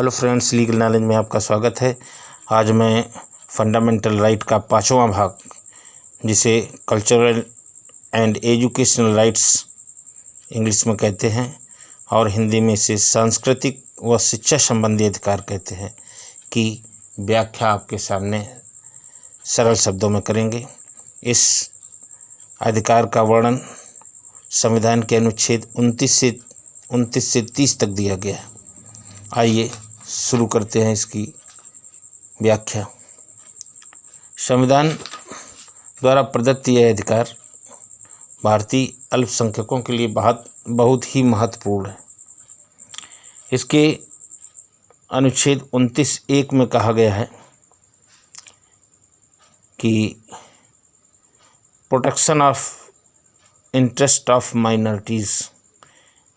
Hello friends, legal knowledge में आपका स्वागत है। आज मैं फंडामेंटल राइट का 5वां भाग, जिसे cultural and educational rights English में कहते हैं और हिंदी में इसे सांस्कृतिक व शिक्षा संबंधी अधिकार कहते हैं, की व्याख्या आपके सामने सरल शब्दों में करेंगे। इस अधिकार का वर्णन संविधान के अनुच्छेद 29 से 30 तक दिया गया है। आइए शुरू करते हैं इसकी व्याख्या। संविधान द्वारा प्रदत्त यह अधिकार भारतीय अल्पसंख्यकों के लिए बहुत ही महत्वपूर्ण है। इसके अनुच्छेद 29(1) में कहा गया है कि protection of interest of minorities,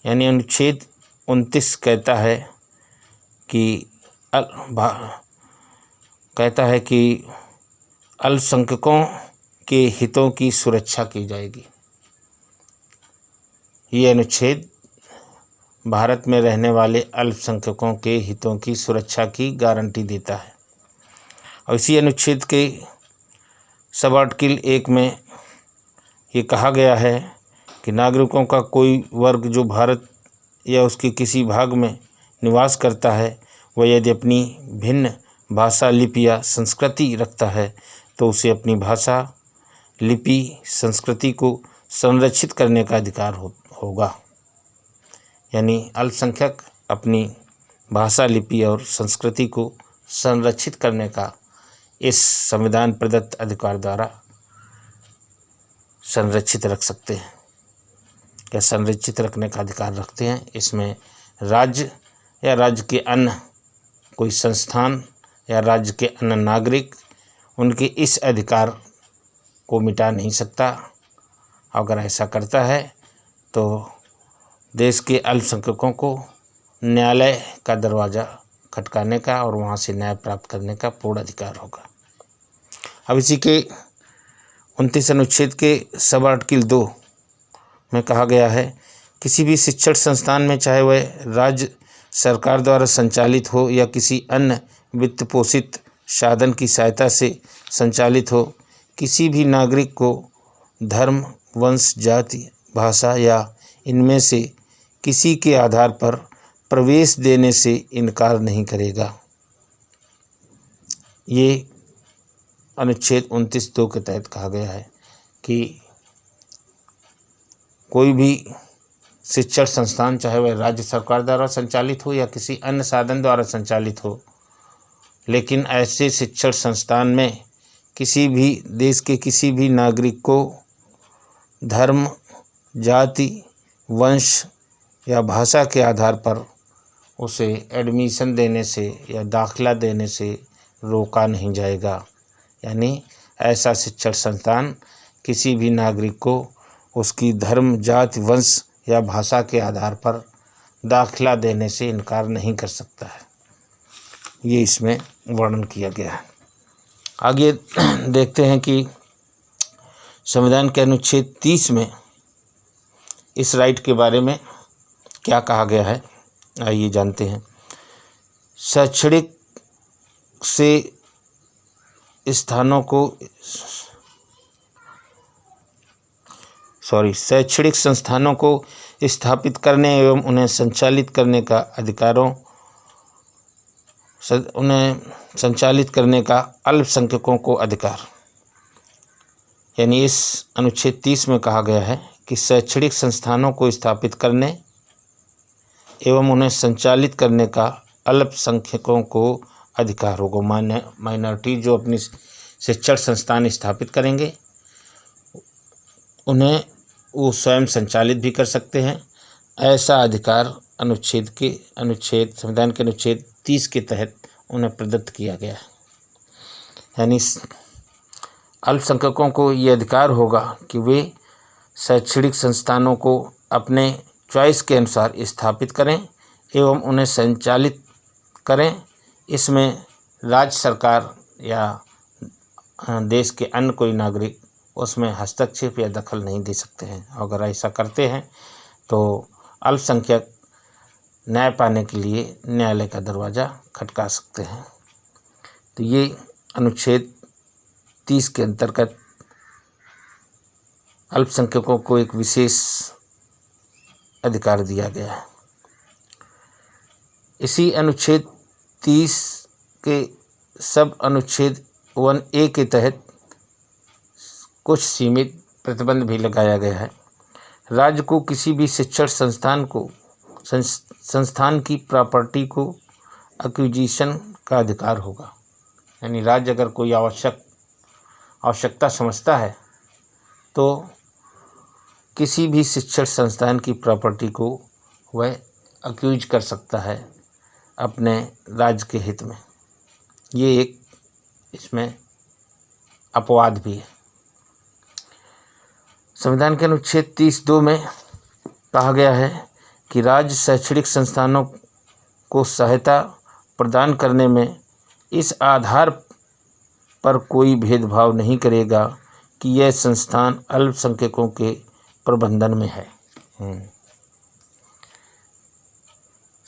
यानी अनुच्छेद 29 कहता है कि अल्पसंख्यकों के हितों की सुरक्षा की जाएगी। ये अनुच्छेद भारत में रहने वाले अल्पसंख्यकों के हितों की सुरक्षा की गारंटी देता है। और इसी अनुच्छेद के सब आर्टिकल 1 में ये कहा गया है कि नागरिकों का कोई वर्ग जो भारत या उसके किसी भाग में निवास करता है, वह यदि अपनी भिन्न भाषा, लिपि या संस्कृति रखता है तो उसे अपनी भाषा, लिपि, संस्कृति को संरक्षित करने का अधिकार होगा। यानी अल्पसंख्यक अपनी भाषा, लिपि और संस्कृति को संरक्षित करने का इस संविधान प्रदत्त अधिकार द्वारा संरक्षित रख सकते हैं या संरक्षित रखने का अधिकार रखते हैं। इसमें राज्य या राज्य के अन्य कोई संस्थान या राज्य के अन्य नागरिक उनके इस अधिकार को मिटा नहीं सकता। अगर ऐसा करता है तो देश के अल्पसंख्यकों को न्यायालय का दरवाज़ा खटकाने का और वहां से न्याय प्राप्त करने का पूर्ण अधिकार होगा। अब इसी के 29 अनुच्छेद के सब आर्टिकल 2 में कहा गया है, किसी भी शिक्षण संस्थान में, चाहे वह राज्य सरकार द्वारा संचालित हो या किसी अन्य वित्त पोषित साधन की सहायता से संचालित हो, किसी भी नागरिक को धर्म, वंश, जाति, भाषा या इनमें से किसी के आधार पर प्रवेश देने से इनकार नहीं करेगा। ये अनुच्छेद 29(2) के तहत कहा गया है कि कोई भी शिक्षण संस्थान, चाहे वह राज्य सरकार द्वारा संचालित हो या किसी अन्य साधन द्वारा संचालित हो, लेकिन ऐसे शिक्षण संस्थान में किसी भी देश के किसी भी नागरिक को धर्म, जाति, वंश या भाषा के आधार पर उसे एडमिशन देने से या दाखिला देने से रोका नहीं जाएगा। यानी ऐसा शिक्षण संस्थान किसी भी नागरिक को उसकी धर्म, जाति, वंश या भाषा के आधार पर दाखिला देने से इनकार नहीं कर सकता है। ये इसमें वर्णन किया गया है। आगे देखते हैं कि संविधान के अनुच्छेद 30 में इस राइट के बारे में क्या कहा गया है। आइए जानते हैं। शैक्षणिक संस्थानों को स्थापित करने एवं उन्हें संचालित करने का अल्पसंख्यकों को अधिकार। यानी इस अनुच्छेद 30 में कहा गया है कि शैक्षणिक संस्थानों को स्थापित करने एवं उन्हें संचालित करने का अल्पसंख्यकों को अधिकार होगा। माइनॉरिटी जो अपनी शिक्षण संस्थान स्थापित करेंगे, उन्हें वो स्वयं संचालित भी कर सकते हैं। ऐसा अधिकार संविधान के अनुच्छेद 30 के तहत उन्हें प्रदत्त किया गया है। यानी अल्पसंख्यकों को ये अधिकार होगा कि वे शैक्षणिक संस्थानों को अपने चॉइस के अनुसार स्थापित करें एवं उन्हें संचालित करें। इसमें राज्य सरकार या देश के अन्य कोई नागरिक उसमें हस्तक्षेप या दखल नहीं दे सकते हैं। अगर ऐसा करते हैं तो अल्पसंख्यक न्याय पाने के लिए न्यायालय का दरवाज़ा खटका सकते हैं। तो ये अनुच्छेद 30 के अंतर्गत अल्पसंख्यकों को एक विशेष अधिकार दिया गया है। इसी अनुच्छेद 30 के सब अनुच्छेद 1A के तहत कुछ सीमित प्रतिबंध भी लगाया गया है। राज्य को किसी भी शिक्षण संस्थान की प्रॉपर्टी को एक्विजिशन का अधिकार होगा। यानी राज्य अगर कोई आवश्यकता समझता है तो किसी भी शिक्षण संस्थान की प्रॉपर्टी को वह एक्विज कर सकता है अपने राज्य के हित में। ये एक इसमें अपवाद भी है। संविधान के अनुच्छेद 30(2) में कहा गया है कि राज्य शैक्षणिक संस्थानों को सहायता प्रदान करने में इस आधार पर कोई भेदभाव नहीं करेगा कि यह संस्थान अल्पसंख्यकों के प्रबंधन में है।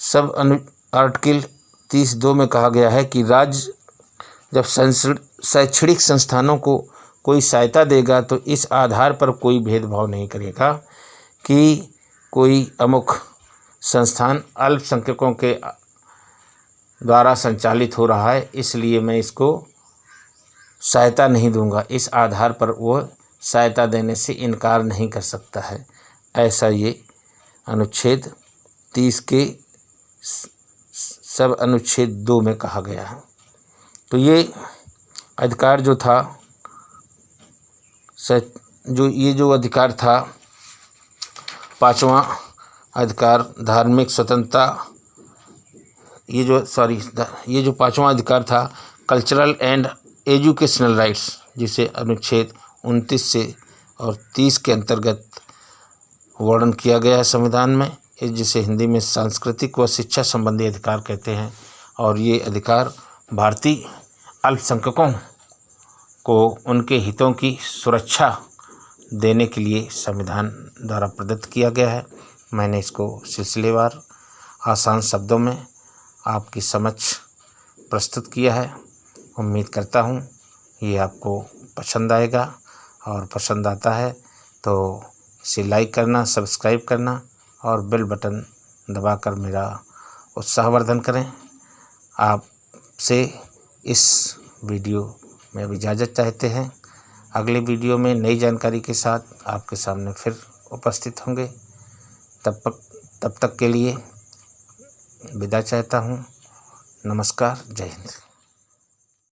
सब आर्टिकल 30(2) में कहा गया है कि राज्य जब शैक्षणिक संस्थानों को कोई सहायता देगा तो इस आधार पर कोई भेदभाव नहीं करेगा कि कोई अमुक संस्थान अल्पसंख्यकों के द्वारा संचालित हो रहा है, इसलिए मैं इसको सहायता नहीं दूंगा। इस आधार पर वो सहायता देने से इनकार नहीं कर सकता है। ऐसा ये अनुच्छेद 30 के सब अनुच्छेद 2 में कहा गया है। तो ये अधिकार जो था, जो अधिकार था, पांचवा अधिकार धार्मिक स्वतंत्रता, ये जो पांचवा अधिकार था कल्चरल एंड एजुकेशनल राइट्स, जिसे अनुच्छेद 29 से और 30 के अंतर्गत वर्णन किया गया है संविधान में, जिसे हिंदी में सांस्कृतिक व शिक्षा संबंधी अधिकार कहते हैं। और ये अधिकार भारतीय अल्पसंख्यकों को उनके हितों की सुरक्षा देने के लिए संविधान द्वारा प्रदत्त किया गया है। मैंने इसको सिलसिलेवार आसान शब्दों में आपकी समक्ष प्रस्तुत किया है। उम्मीद करता हूँ ये आपको पसंद आएगा, और पसंद आता है तो इसे लाइक करना, सब्सक्राइब करना और बेल बटन दबाकर मेरा उत्साहवर्धन करें। आपसे इस वीडियो में अब इजाज़त चाहते हैं। अगले वीडियो में नई जानकारी के साथ आपके सामने फिर उपस्थित होंगे। तब तक के लिए विदा चाहता हूँ। नमस्कार, जय हिंद।